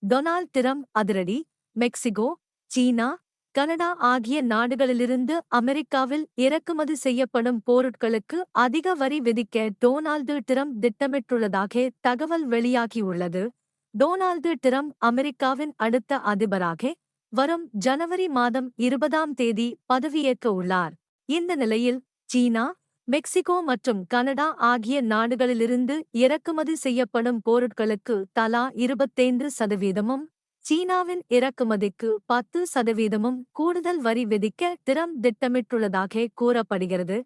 Donald Trump அதிரடி. Mexico, சீனா, Canada ஆகிய நாடுகளிலிருந்து அமெரிக்காவில் இறக்குமதி செய்யப்படும் பொருட்களுக்கு அதிக வரி விதிக்க டொனால்டு டிரம்ப் திட்டமிட்டுள்ளதாக தகவல் வெளியாகியுள்ளது. டொனால்டு டிரம்ப் அமெரிக்காவின் அடுத்த அதிபராக வரும் ஜனவரி மாதம் 20ஆம் தேதி பதவியேற்க உள்ளார். இந்த நிலையில் சீனா, மெக்சிகோ மற்றும் கனடா ஆகிய நாடுகளிலிருந்து இறக்குமதி செய்யப்படும் பொருட்களுக்கு தலா 25%, சீனாவின் இறக்குமதிக்கு 10% கூடுதல் வரி விதிக்க டிரம்ப் திட்டமிட்டுள்ளதாக கூறப்படுகிறது.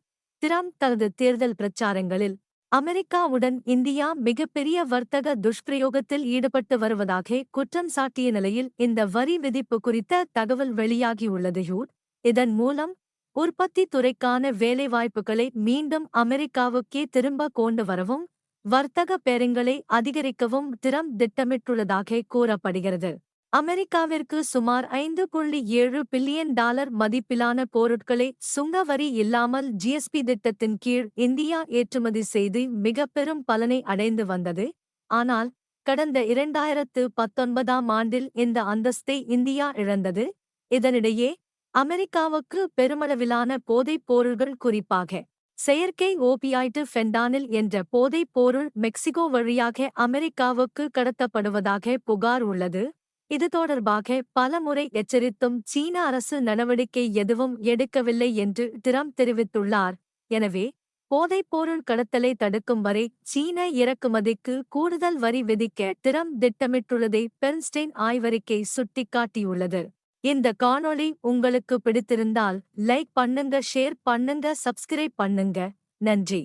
டிரம்ப் தனது தேர்தல் பிரச்சாரங்களில் அமெரிக்காவுடன் இந்தியா மிகப்பெரிய வர்த்தக துஷ்பிரயோகத்தில் ஈடுபட்டு வருவதாக குற்றம் சாட்டிய நிலையில் இந்த வரி விதிப்பு குறித்த தகவல் வெளியாகியுள்ளது. இதன் மூலம் உற்பத்தி துறைக்கான வேலைவாய்ப்புகளை மீண்டும் அமெரிக்காவுக்கே திரும்ப கொண்டு வரவும் வர்த்தக பேரங்களை அதிகரிக்கவும் டிரம்ப் திட்டமிட்டுள்ளதாக கூறப்படுகிறது. அமெரிக்காவிற்கு சுமார் $5.7 பில்லியன் மதிப்பிலான பொருட்களை சுங்க வரி இல்லாமல் ஜிஎஸ்பி திட்டத்தின் கீழ் இந்தியா ஏற்றுமதி செய்து மிக பெரும் பலனை அடைந்து வந்தது. ஆனால் கடந்த 2019ஆம் ஆண்டில் இந்த அந்தஸ்தை இந்தியா இழந்தது. இதனிடையே அமெரிக்காவுக்கு பெருமளவிலான போதைப் பொருள்கள், குறிப்பாக செயற்கை ஓபியாய்டு ஃபென்டானில் என்ற போதைப் பொருள் மெக்சிகோ வழியாக அமெரிக்காவுக்கு கடத்தப்படுவதாக புகார் உள்ளது. இது தொடர்பாக பல முறை எச்சரித்தும் சீன அரசு நடவடிக்கை எதுவும் எடுக்கவில்லை என்று டிரம்ப் தெரிவித்துள்ளார். எனவே போதைப்பொருள் கடத்தலை தடுக்கும் வரை சீன இறக்குமதிக்கு கூடுதல் வரி விதிக்க டிரம்ப் திட்டமிட்டுள்ளதை பெர்ன்ஸ்டைன் ஆய்வறிக்கை சுட்டிக்காட்டியுள்ளது. இந்த காணொளி உங்களுக்கு பிடித்திருந்தால் லைக் பண்ணுங்க, ஷேர் பண்ணுங்க, சப்ஸ்கிரைப் பண்ணுங்க. நன்றி.